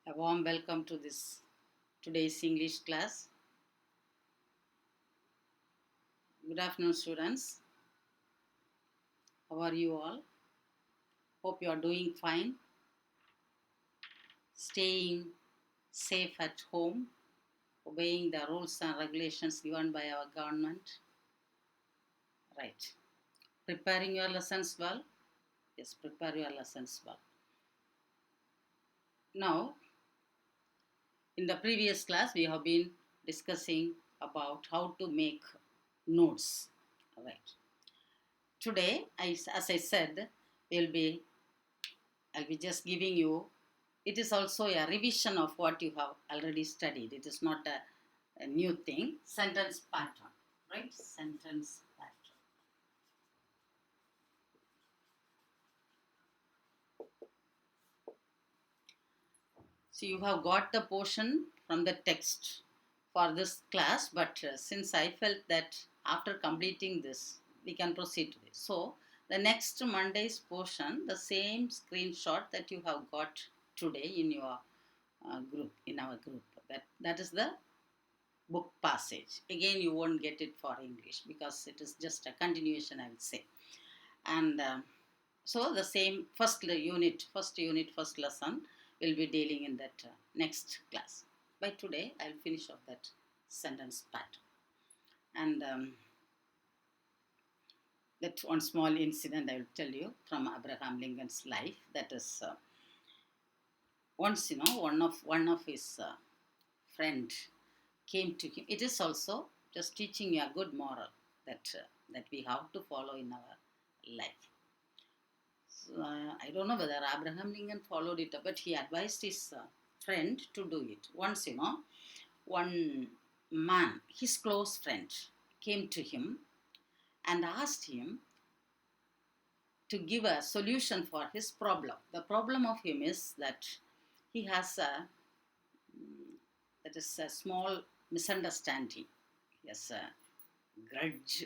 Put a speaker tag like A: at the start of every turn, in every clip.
A: A warm welcome to this today's English class. Good afternoon, students. How are you all? Hope you are doing fine, staying safe at home, obeying the rules and regulations given by our government. Right. Preparing your lessons well? Yes, prepare your lessons well. Now, in the previous class, we have been discussing about how to make notes. Right. Today, as I said, I'll be just giving you. It is also a revision of what you have already studied. It is not a new thing. Sentence pattern, right? Sentence pattern. So you have got the portion from the text for this class, but since I felt that after completing this, we can proceed to this. So the next Monday's portion, the same screenshot that you have got today in your group, in our group, that is the book passage. Again, you won't get it for English because it is just a continuation, I would say. And so the same first unit, first lesson will be dealing in that next class. By today, I'll finish off that sentence pattern. And that one small incident I will tell you from Abraham Lincoln's life. That is once one of his friend came to him. It is also just teaching you a good moral that we have to follow in our life. So, I don't know whether Abraham Lincoln followed it, but he advised his friend to do it. Once, one man, his close friend, came to him and asked him to give a solution for his problem. The problem of him is that he has a small misunderstanding. He has a grudge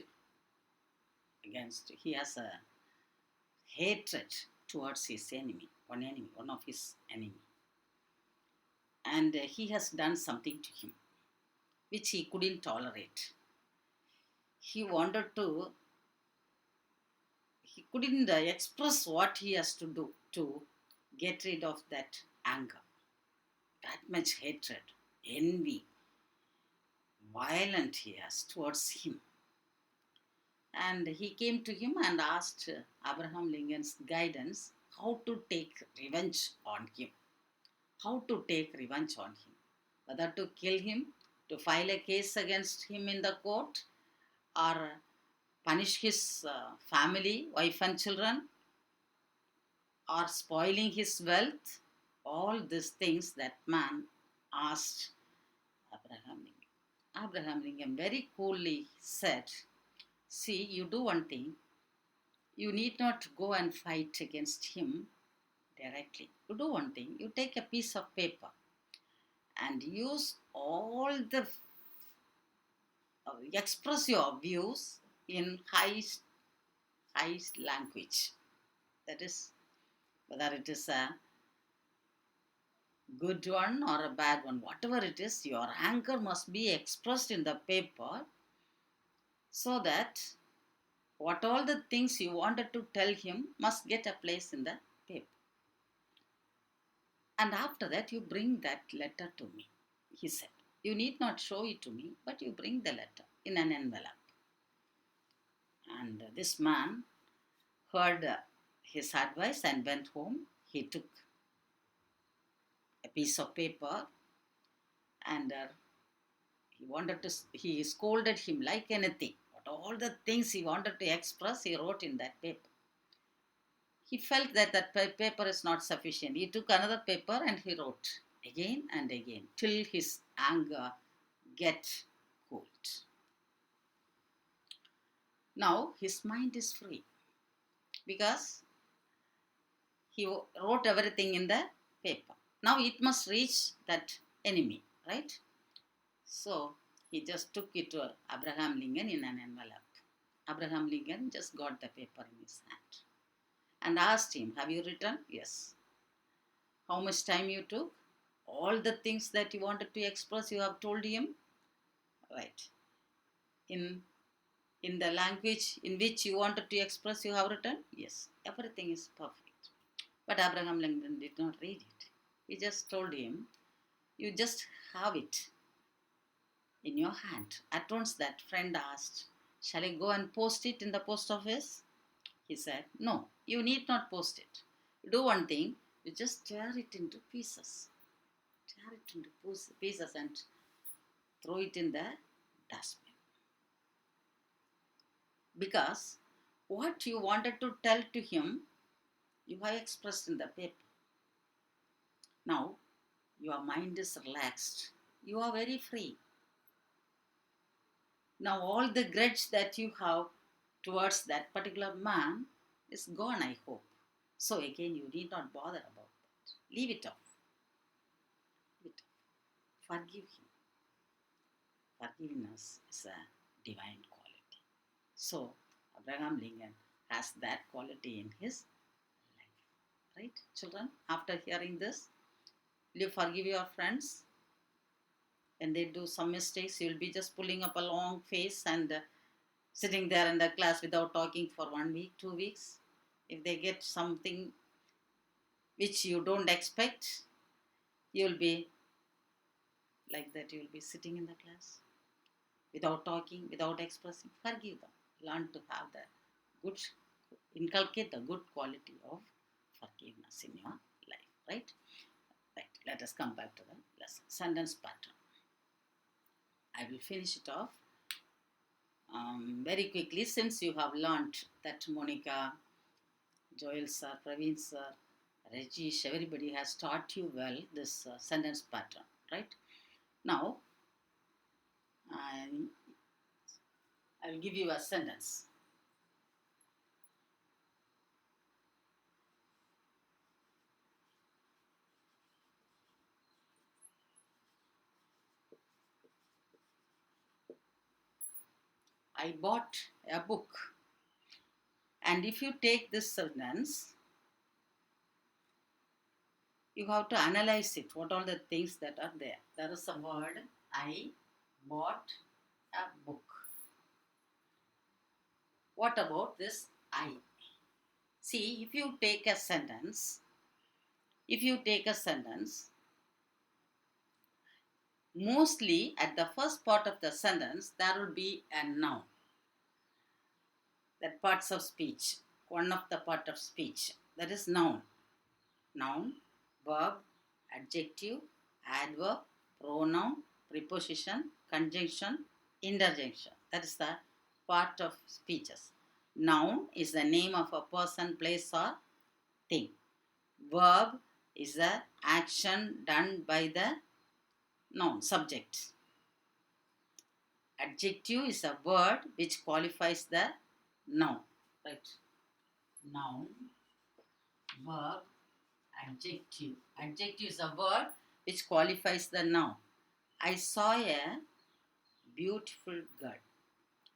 A: he has a hatred towards his enemy, one of his enemy. And he has done something to him which he couldn't tolerate. He couldn't express what he has to do to get rid of that anger, that much hatred, envy, violent he has towards him. And he came to him and asked Abraham Lincoln's guidance how to take revenge on him. How to take revenge on him. Whether to kill him, to file a case against him in the court, or punish his family, wife and children, or spoiling his wealth. All these things that man asked Abraham Lincoln. Abraham Lincoln very coolly said, see, you do one thing. You need not go and fight against him directly. You do one thing. You take a piece of paper and use all the express your views in high language. That is, whether it is a good one or a bad one, whatever it is, your anger must be expressed in the paper so that what all the things you wanted to tell him must get a place in the paper. And after that, you bring that letter to me, he said. You need not show it to me, but you bring the letter in an envelope. And this man heard his advice and went home. He took a piece of paper and he scolded him like anything. But all the things he wanted to express, he wrote in that paper. He felt that paper is not sufficient. He took another paper and he wrote again and again till his anger get cooled. Now his mind is free because he wrote everything in the paper. Now it must reach that enemy, right? So he just took it to Abraham Lincoln in an envelope. Abraham Lincoln just got the paper in his hand and asked him, have you written? Yes. How much time you took? All the things that you wanted to express, you have told him, right? In in the language in which you wanted to express, you have written, yes, everything is perfect. But Abraham Lincoln did not read it. He just told him, you just have it in your hand. At once that friend asked, shall I go and post it in the post office? He said, no, you need not post it. Do one thing, you just tear it into pieces. Tear it into pieces and throw it in the dustbin. Because what you wanted to tell to him, you have expressed in the paper. Now, your mind is relaxed. You are very free. Now, all the grudge that you have towards that particular man is gone, I hope. So, again, you need not bother about that. Leave it off. Leave it off. Forgive him. Forgiveness is a divine quality. So, Abraham Lincoln has that quality in his life. Right, children? After hearing this, will you forgive your friends? When they do some mistakes, you'll be just pulling up a long face and sitting there in the class without talking for 1 week, 2 weeks. If they get something which you don't expect, you'll be like that. You'll be sitting in the class without talking, without expressing. Forgive them. Learn to have the good, inculcate the good quality of forgiveness in your life. Right? Right. Let us come back to the lesson. Sentence pattern. I will finish it off very quickly, since you have learned that Monica, Joel sir, Praveen sir, Rajesh, everybody has taught you well this sentence pattern, right? Now, I will give you a sentence. I bought a book. And if you take this sentence, you have to analyze it. What are the things that are there? There is a word, I bought a book. What about this I? See, if you take a sentence, mostly at the first part of the sentence, there will be a noun. That parts of speech, one of the part of speech, that is noun. Noun, verb, adjective, adverb, pronoun, preposition, conjunction, interjection. That is the part of speeches. Noun is the name of a person, place, or thing. Verb is the action done by the noun, subject. Adjective is a word which qualifies the noun. Right? Noun, verb, adjective. Adjective is a word which qualifies the noun. I saw a beautiful girl.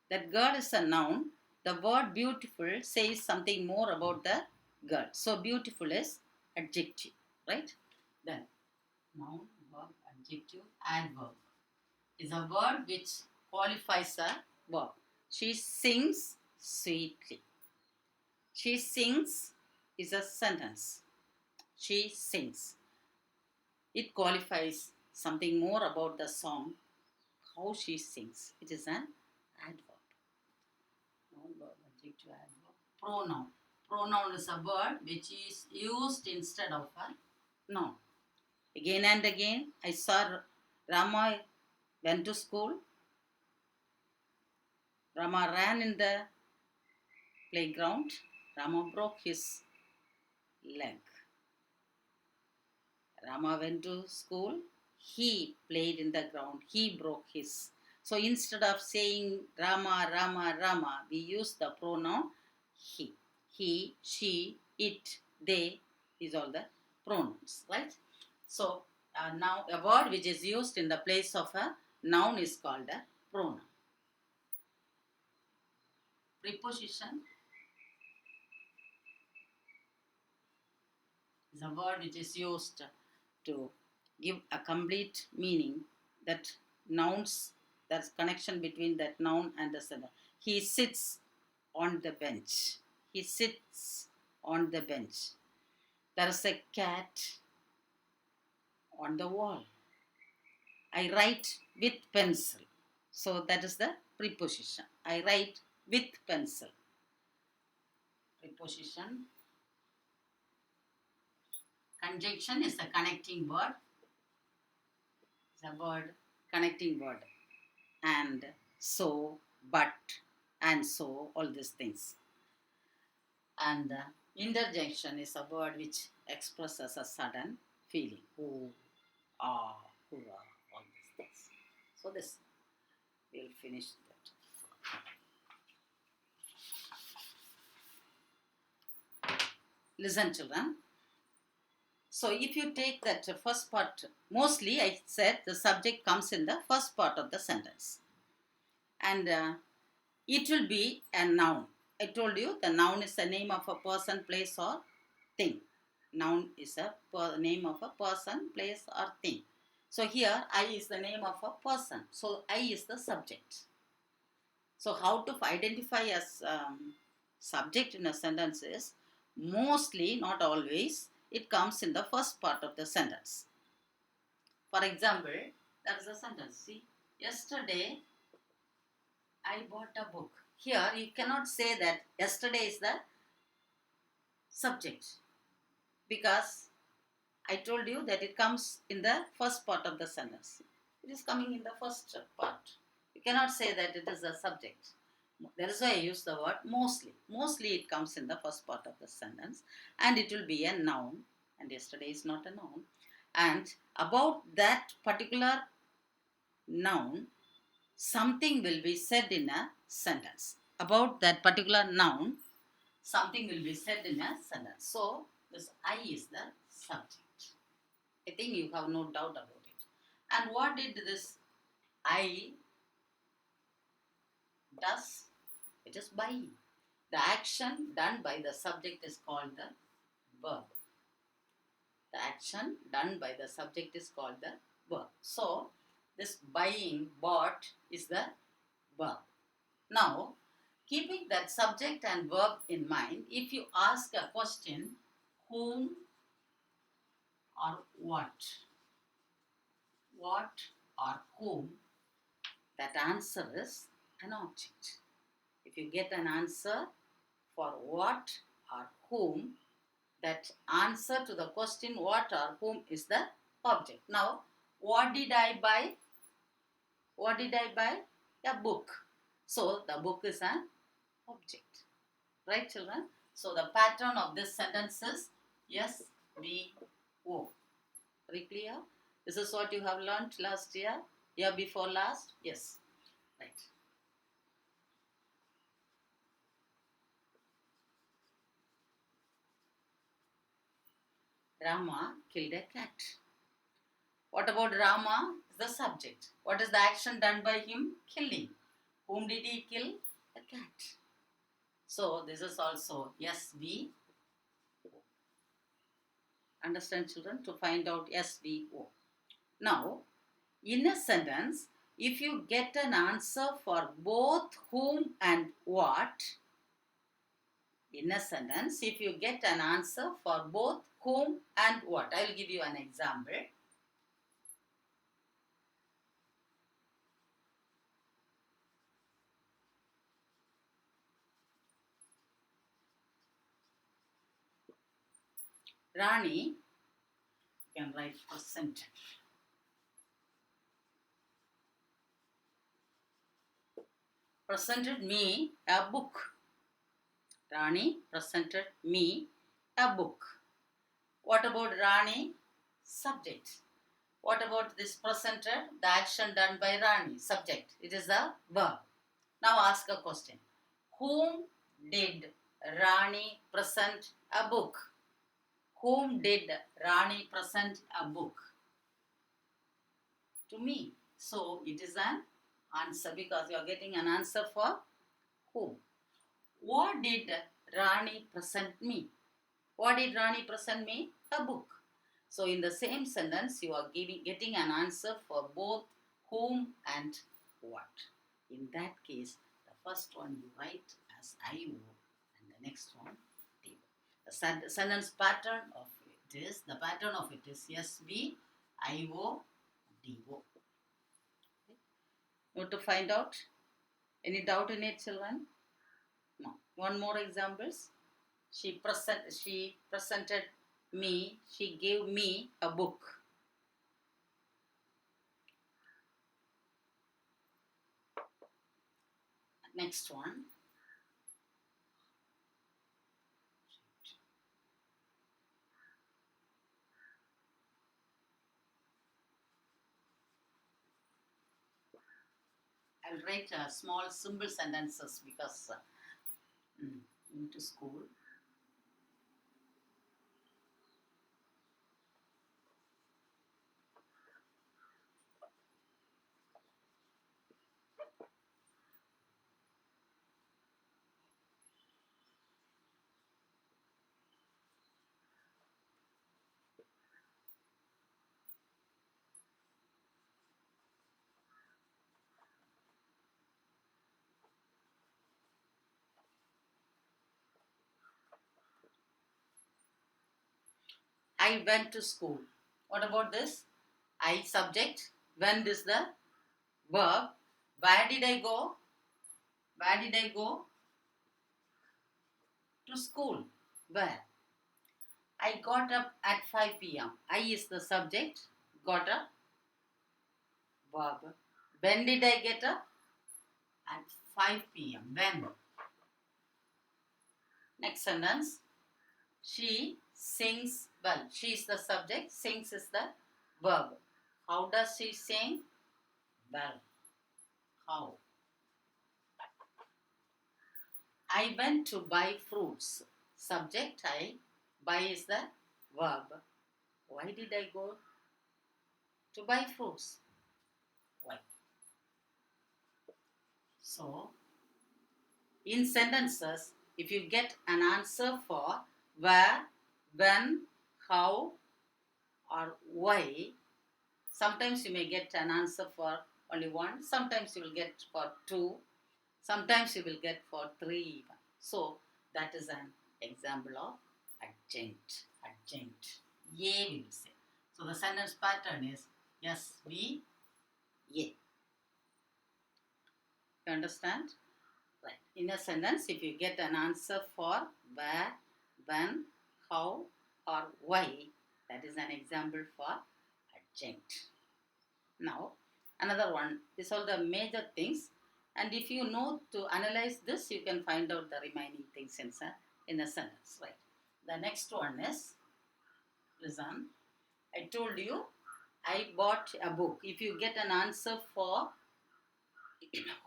A: That girl is a noun. The word beautiful says something more about the girl. So beautiful is adjective, right? Then noun, verb, adjective, adverb is a word which qualifies a verb. She sings sweetly. She sings is a sentence. She sings. It qualifies something more about the song, how she sings. It is an adverb. Noun, verb, adjective, adverb. Pronoun. Pronoun is a word which is used instead of a noun. Again and again, I saw Rama went to school. Rama ran in the playground. Rama broke his leg. Rama went to school. He played in the ground. He broke his. So instead of saying Rama, Rama, Rama, we use the pronoun he. He, she, it, they is all the pronouns, right? So now a word which is used in the place of a noun is called a pronoun. Preposition is a word which is used to give a complete meaning that nouns, that's connection between that noun and the sentence. He sits on the bench. He sits on the bench. There is a cat on the wall. I write with pencil. So that is the preposition. I write with pencil. Preposition. Conjunction is the connecting word. It's a word, connecting word. And so, but, and so, all these things. And interjection is a word which expresses a sudden feeling. Oh, ah, hurrah, all these things. So this, we'll finish that. Listen, children. So if you take that first part, mostly I said the subject comes in the first part of the sentence. And it will be a noun. I told you the noun is the name of a person, place or thing. Noun is a name of a person, place or thing. So here I is the name of a person. So I is the subject. So how to identify as subject in a sentence is mostly, not always, it comes in the first part of the sentence. For example, that is a sentence. See, yesterday I bought a book. Here you cannot say that yesterday is the subject because I told you that it comes in the first part of the sentence. It is coming in the first part. You cannot say that it is a subject. That is why I use the word mostly. Mostly it comes in the first part of the sentence and it will be a noun, and yesterday is not a noun. And about that particular noun, something will be said in a sentence. About that particular noun, something will be said in a sentence. So this I is the subject. I think you have no doubt about it. And what did this I does? It is buying. The action done by the subject is called the verb. The action done by the subject is called the verb. So this buying, bought is the verb. Now, keeping that subject and verb in mind, if you ask a question, whom or what or whom, that answer is an object. If you get an answer for what or whom, that answer to the question what or whom is the object. Now, what did I buy? What did I buy? A book. So, the book is an object. Right, children? So, the pattern of this sentence is yes, we, O. Very clear? This is what you have learnt last year? Year before last? Yes. Right. Rama killed a cat. What about Rama? The subject. What is the action done by him? Killing. Whom did he kill? A cat. So this is also SVO. Understand, children? To find out SVO. Now, in a sentence, if you get an answer for both whom and what, in a sentence, if you get an answer for both whom and what, I will give you an example. Rani, you can write presented. Presented me a book. Rani presented me a book. What about Rani? Subject. What about this presented? The action done by Rani. Subject. It is the verb. Now ask a question. Whom did Rani present a book? Whom did Rani present a book? To me. So it is an answer because you are getting an answer for whom. What did Rani present me? What did Rani present me? A book. So in the same sentence, you are getting an answer for both whom and what. In that case, the first one you write as I O and the next one D O. The sentence pattern of it is, the pattern of it is SB, I O, D O. You want to find out? Any doubt in it, children? No. One more examples. She presented me, she gave me a book. Next one. I'll write small simple sentences because into school. I went to school. What about this? I subject. Went is the verb. Where did I go? Where did I go? To school. Where? I got up at 5 p.m. I is the subject. Got up. Verb. When did I get up? At 5 p.m. When? Next sentence. She sings well. She is the subject. Sings is the verb. How does she sing? Well. How? I went to buy fruits. Subject I. Buy is the verb. Why did I go to buy fruits? Why? So, in sentences, if you get an answer for where, when, how, or why, sometimes you may get an answer for only one, sometimes you will get for two, sometimes you will get for three even. So, that is an example of adjunct. Adjunct. A we will say. So, the sentence pattern is yes, we, A. You understand? Right. In a sentence, if you get an answer for where, when, how, or why, that is an example for adjunct. Now, another one. These are the major things. And if you know to analyze this, you can find out the remaining things in a sentence. Right. The next one is, listen, I told you, I bought a book. If you get an answer for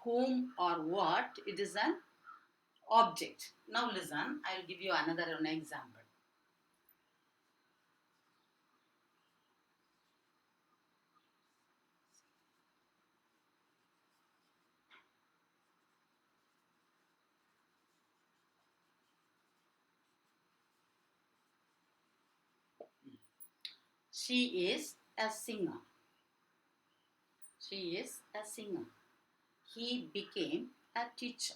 A: whom or what, it is an object. Now listen, I will give you another example. She is a singer. She is a singer. He became a teacher.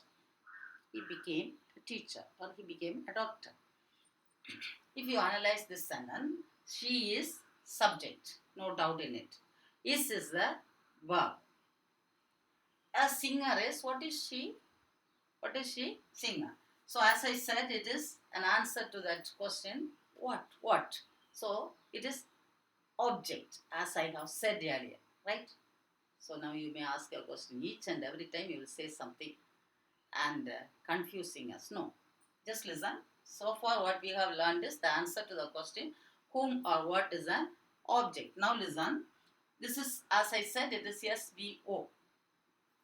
A: He became a teacher or he became a doctor. If you analyze this sentence, she is subject, no doubt in it. Is the verb. A singer is, what is she? What is she? Singer. So as I said, it is an answer to that question. What? What? So it is object, as I have said earlier, right? So now you may ask a question. Each and every time you will say something and confusing us. No. Just listen. So far what we have learned is the answer to the question whom or what is an object. Now listen. This is, as I said, it is SVO.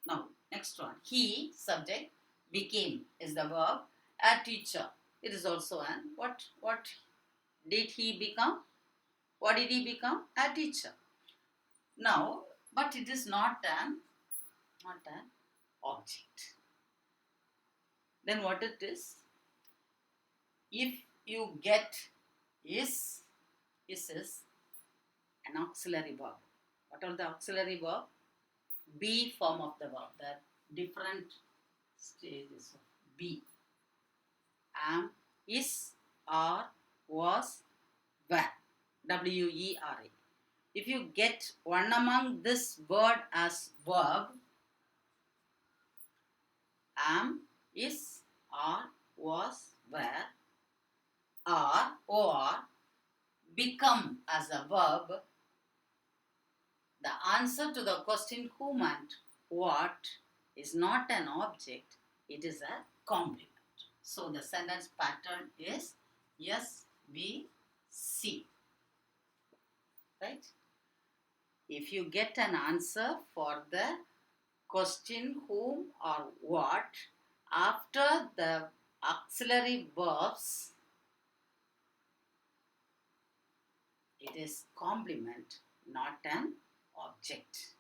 A: Now, next one. He, subject, became is the verb. A teacher. It is also an what did he become? What did he become? A teacher. Now, but it is not an object. Then what it is? If you get is an auxiliary verb. What are the auxiliary verb? Be form of the verb. The different stages of be. Am, is, are, was, were. W-E-R-A. If you get one among this word as verb, am, is, are, was, were, are, or become as a verb, the answer to the question whom and what is not an object, it is a complement. So the sentence pattern is yes, we, see. Right? If you get an answer for the question whom or what after the auxiliary verbs, it is complement, not an object.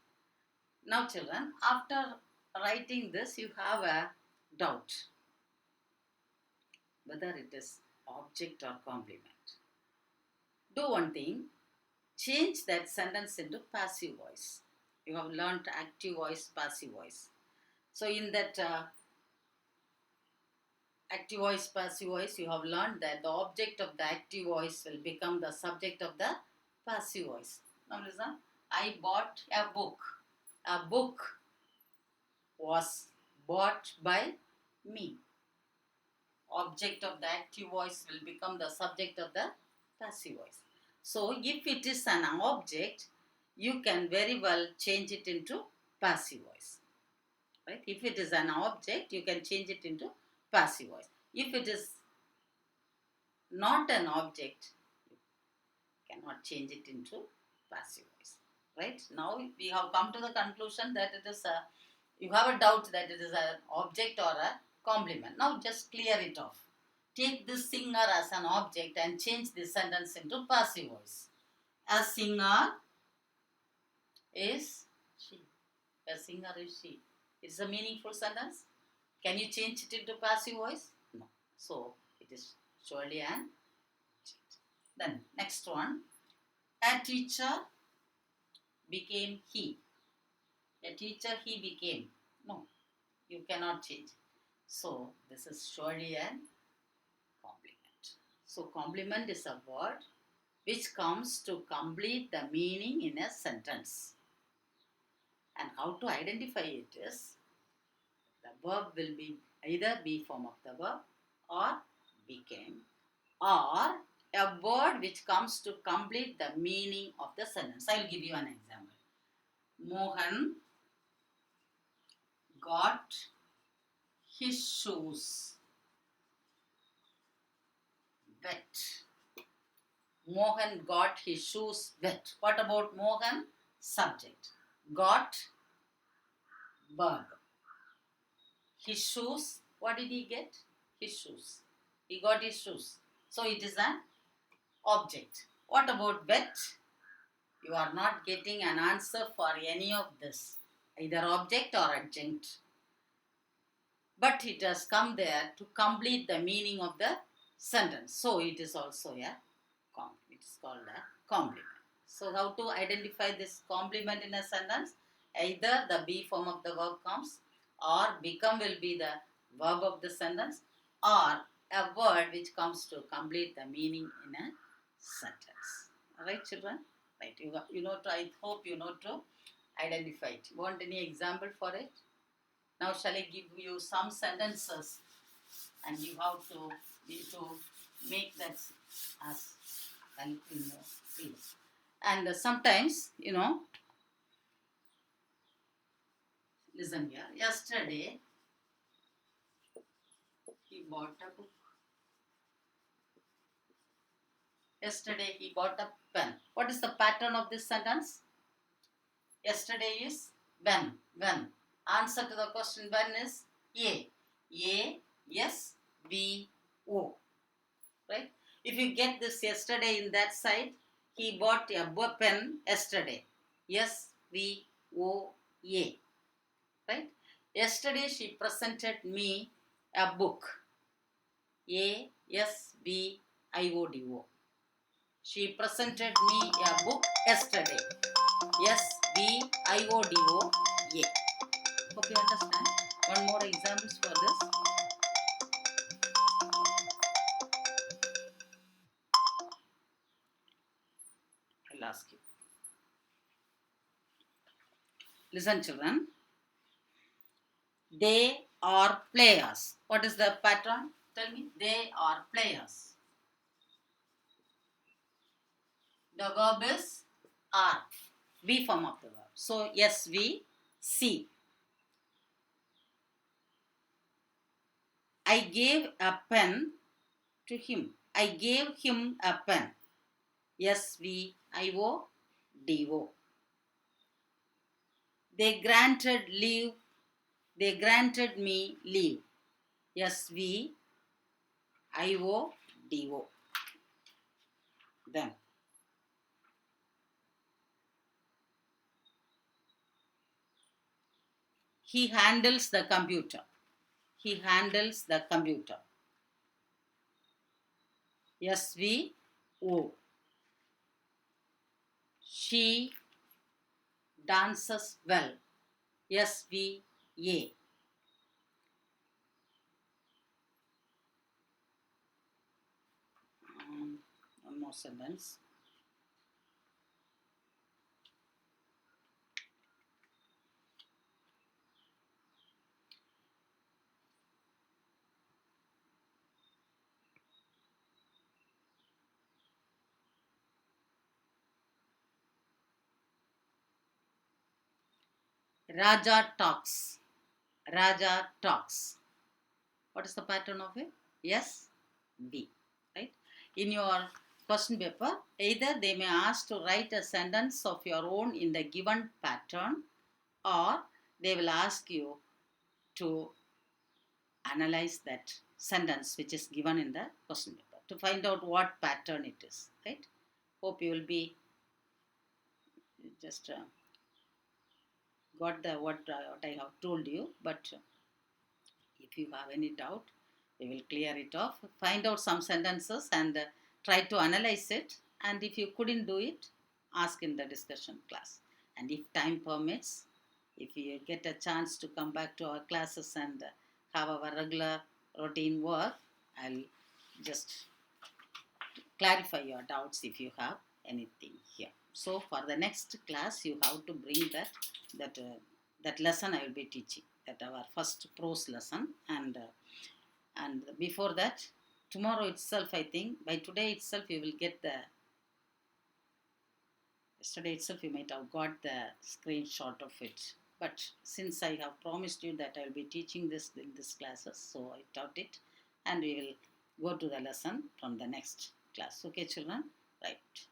A: Now children, after writing this, you have a doubt whether it is object or complement. Do one thing, change that sentence into passive voice. You have learned active voice, passive voice. So in that active voice, passive voice, you have learned that the object of the active voice will become the subject of the passive voice. Now listen, I bought a book. A book was bought by me. Object of the active voice will become the subject of the passive voice. So if it is an object, you can very well change it into passive voice. Right? If it is an object, you can change it into passive voice. If it is not an object, you cannot change it into passive voice. Right? Now we have come to the conclusion that it is a, you have a doubt that it is an object or a complement. Now just clear it off. Take this singer as an object and change this sentence into passive voice. A singer is she. A singer is she. It's a meaningful sentence. Can you change it into passive voice? No. So it is surely an object. Then next one. A teacher became he. A teacher he became. No. You cannot change. So this is surely an complement. So complement is a word which comes to complete the meaning in a sentence. And how to identify it is, the verb will be either be form of the verb or became, or a word which comes to complete the meaning of the sentence. I will give you an example. Mohan got his shoes wet. Mohan got his shoes wet. What about Mohan? Subject. Got, verb. His shoes, what did he get? His shoes. He got his shoes. So it is an object. What about wet? You are not getting an answer for any of this, either object or adjunct. But it has come there to complete the meaning of the sentence. So it is also a complement. It is called a complement. So how to identify this complement in a sentence? Either the be form of the verb comes, or become will be the verb of the sentence, or a word which comes to complete the meaning in a sentence. Alright children? Right, you know to, I hope you know to identify it. You want any example for it? Now shall I give you some sentences and you have to make that as well, you know, please. And sometimes, you know, listen here. Yesterday, he bought a book. Yesterday, he bought a pen. What is the pattern of this sentence? Yesterday is when. When. Answer to the question when is A. A, yes, B, O. Right? If you get this yesterday in that side, he bought a pen yesterday. Yes, V, O, A. Right? Yesterday she presented me a book. A, S, B, I, O, D, O. She presented me a book yesterday. SVIODOA. Hope you understand. One more examples for this. I'll ask you. Listen, children. They are players. What is the pattern? Tell me. They are players. The verb is are. Be form of the verb. So, SVC. I gave a pen to him. I gave him a pen. SVIODO. They granted leave. They granted me leave. SVIODO. Then he handles the computer. He handles the computer. SVO. She dances well. SVA. One more sentence. Raja talks. Raja talks. What is the pattern of it? Yes, B. Right? In your question paper, either they may ask to write a sentence of your own in the given pattern, or they will ask you to analyze that sentence which is given in the question paper to find out what pattern it is. Right? Hope you will be just got the what I have told you, but if you have any doubt, we will clear it off. Find out some sentences and try to analyze it. And if you couldn't do it, ask in the discussion class. And if time permits, if you get a chance to come back to our classes and have our regular routine work, I'll just clarify your doubts if you have anything here. So for the next class, you have to bring that lesson I will be teaching, that our first prose lesson, and before that, tomorrow itself, I think by today itself you will get the. Yesterday itself you might have got the screenshot of it. But since I have promised you that I will be teaching this in this classes, so I taught it, and we will go to the lesson from the next class. Okay, children? Right.